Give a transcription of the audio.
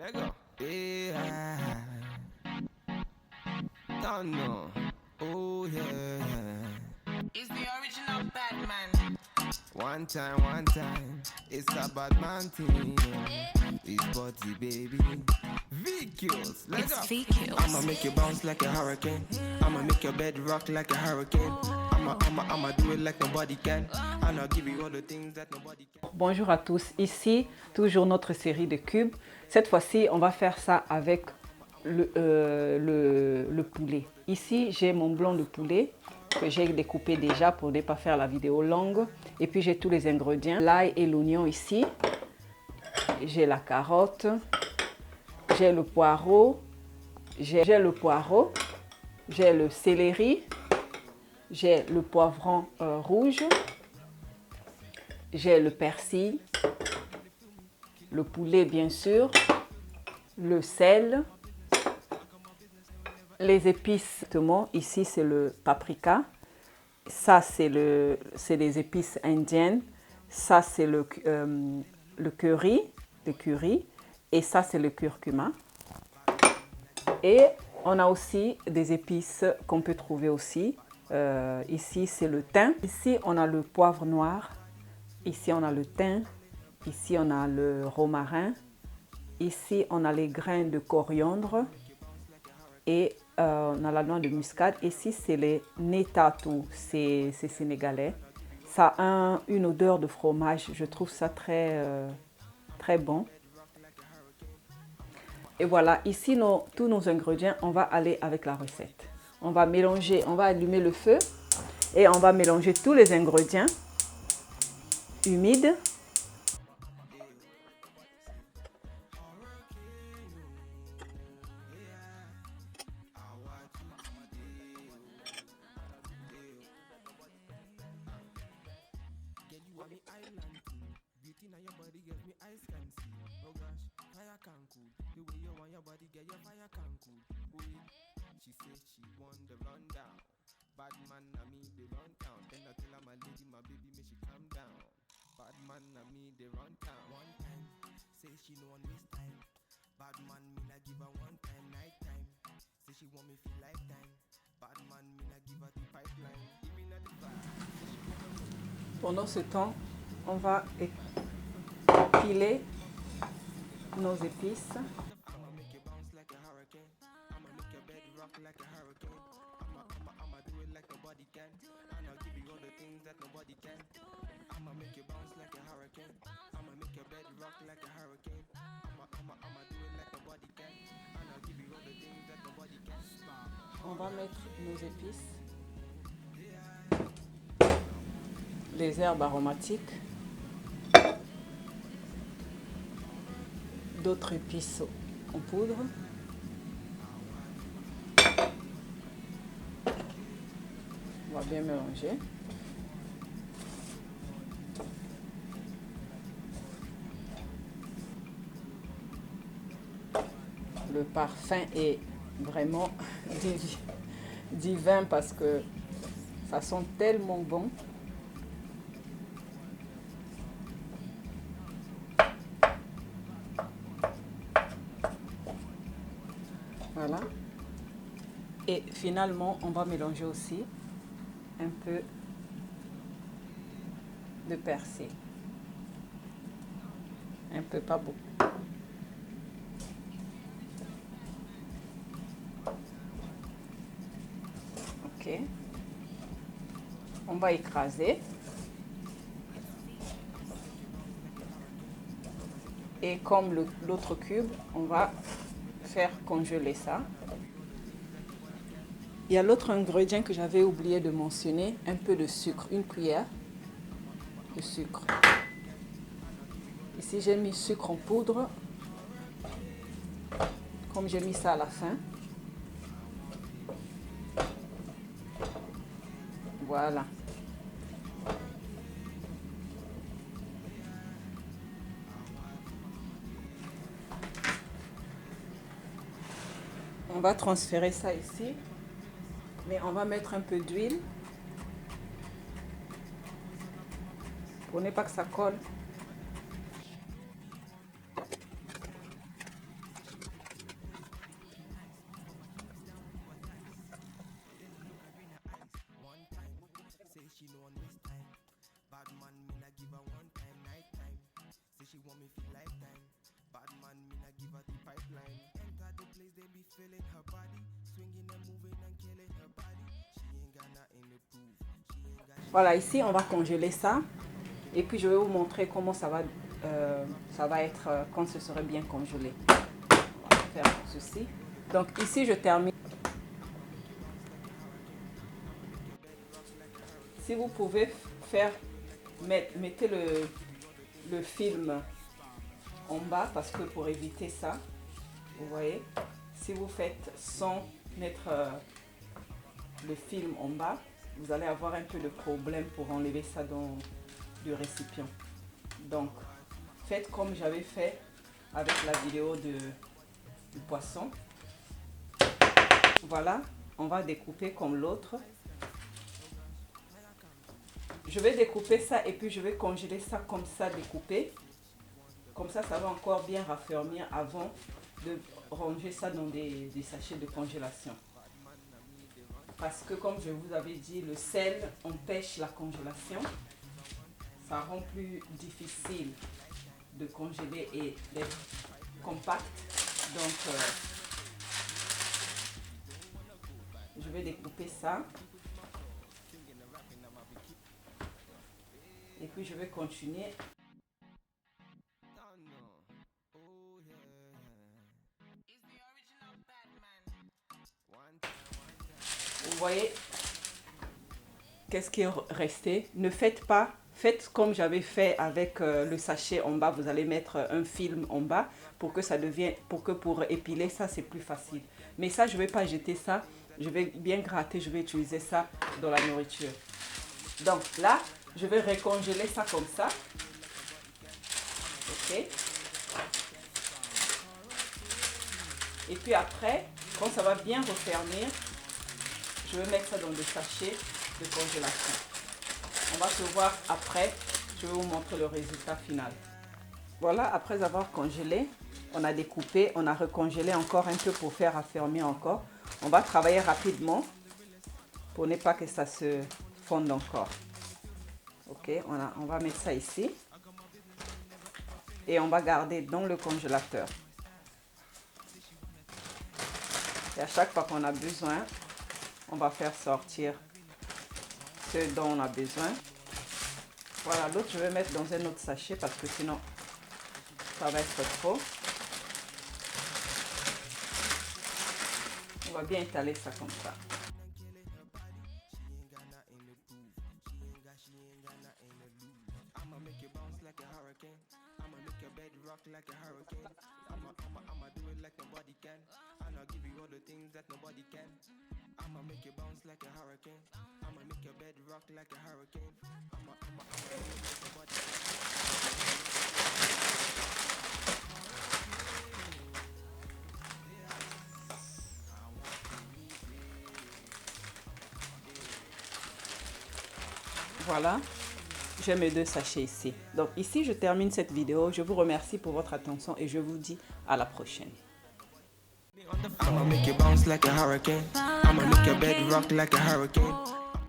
Let go. Yeah. Don't know. Oh yeah. It's the original Batman. One time. It's a bad man thing. It's body baby. VQs. Let's go. I'ma make you bounce like a hurricane. I'ma make your bed rock like a hurricane. I'ma do it like nobody can. And I'll give you all the things that nobody can. Bonjour à tous, ici toujours notre série de cubes. Cette fois-ci, on va faire ça avec le poulet. Ici, j'ai mon blanc de poulet que j'ai découpé déjà pour ne pas faire la vidéo longue. Et puis, j'ai tous les ingrédients. L'ail et l'oignon ici. J'ai la carotte. J'ai le poireau. J'ai le céleri. J'ai le poivron rouge. J'ai le persil, le poulet bien sûr, le sel, les épices. Ici c'est le paprika, ça c'est des épices indiennes, ça c'est le curry, et ça c'est le curcuma. Et on a aussi des épices qu'on peut trouver aussi. Ici c'est le thym, ici on a le poivre noir. Ici, on a le thym. Ici, on a le romarin. Ici, on a les grains de coriandre. Et on a la noix de muscade. Ici, c'est les netatu. C'est sénégalais. Ça a une odeur de fromage. Je trouve ça très bon. Et voilà, ici, tous nos ingrédients, on va aller avec la recette. On va mélanger, on va allumer le feu. Et on va mélanger tous les ingrédients humide. She says she want the rundown. Bad man na me they run town. Then I tell her my lady, my baby, make she calm down. Bad man na me they run town. One time, say she no one waste time. Bad man me na give her one time, night time. Say she want me for lifetime. Bad man me na give her the pipeline. Even at the back. Pendant ce temps, on va piler nos épices. I'ma make you bounce like a hurricane. I'ma make your bed rock like a hurricane. I'ma do it like nobody can. And I'll give you all the things that nobody can. I'ma make you bounce like a hurricane. I'ma make your bed rock like a hurricane. I'ma do it like nobody can. And I'll give you all the things that nobody can. On va mettre nos épices, les herbes aromatiques, d'autres épices en poudre. On va bien mélanger. Le parfum est vraiment divin parce que ça sent tellement bon. Voilà. Et finalement, on va mélanger aussi un peu de persil. Un peu, pas beaucoup. Ok. On va écraser. Et comme l'autre cube, on va faire congeler ça. Il y a l'autre ingrédient que j'avais oublié de mentionner, un peu de sucre, une cuillère de sucre. Ici, j'ai mis sucre en poudre, comme j'ai mis ça à la fin. Voilà. On va transférer ça ici, mais on va mettre un peu d'huile pour ne pas que ça colle. feeling her body, swinging and moving and killing her body. She ain't got nothing to prove. She ain't got. Voilà, ici on va congeler ça. Et puis je vais vous montrer comment ça va être quand ce serait bien congelé. On va faire ceci. Donc ici je termine. Si vous pouvez faire, mettez le film en bas parce que pour éviter ça, vous voyez, si vous faites sans mettre le film en bas, vous allez avoir un peu de problème pour enlever ça du récipient. Donc, faites comme j'avais fait avec la vidéo du poisson. Voilà, on va découper comme l'autre. Je vais découper ça et puis je vais congeler ça comme ça découpé. Comme ça, ça va encore bien raffermir avant de ranger ça dans des sachets de congélation. Parce que comme je vous avais dit, le sel empêche la congélation. Ça rend plus difficile de congeler et d'être compact. Donc, je vais découper ça. Et puis, je vais continuer. Vous voyez qu'est-ce qui est resté? Ne faites pas, faites comme j'avais fait avec le sachet en bas. Vous allez mettre un film en bas pour que ça devienne, pour épiler ça c'est plus facile. Mais ça je vais pas jeter ça, je vais bien gratter, je vais utiliser ça dans la nourriture. Donc là je vais recongeler ça comme ça. Ok. Et puis après, quand ça va bien refermir, je vais mettre ça dans des sachets de congélation. On va se voir après. Je vais vous montrer le résultat final. Voilà, après avoir congelé, on a découpé, on a recongelé encore un peu pour faire raffermir encore. On va travailler rapidement pour ne pas que ça se fonde encore. Ok, on va mettre ça ici. Et on va garder dans le congélateur. Et à chaque fois qu'on a besoin, on va faire sortir ce dont on a besoin. Voilà, l'autre je vais mettre dans un autre sachet parce que sinon ça va être trop. On va bien étaler ça comme ça. Like a hurricane, I'ma do it like nobody can, and I'll give you all the things that nobody can. I'ma make you bounce like a hurricane, I'ma make your bed rock like a hurricane. I'ma do it like nobody can. Voilà. J'ai mes deux sachets ici. Donc ici, je termine cette vidéo. Je vous remercie pour votre attention et je vous dis à la prochaine. I'ma make you bounce like a hurricane. I'ma make your bed rock like a hurricane.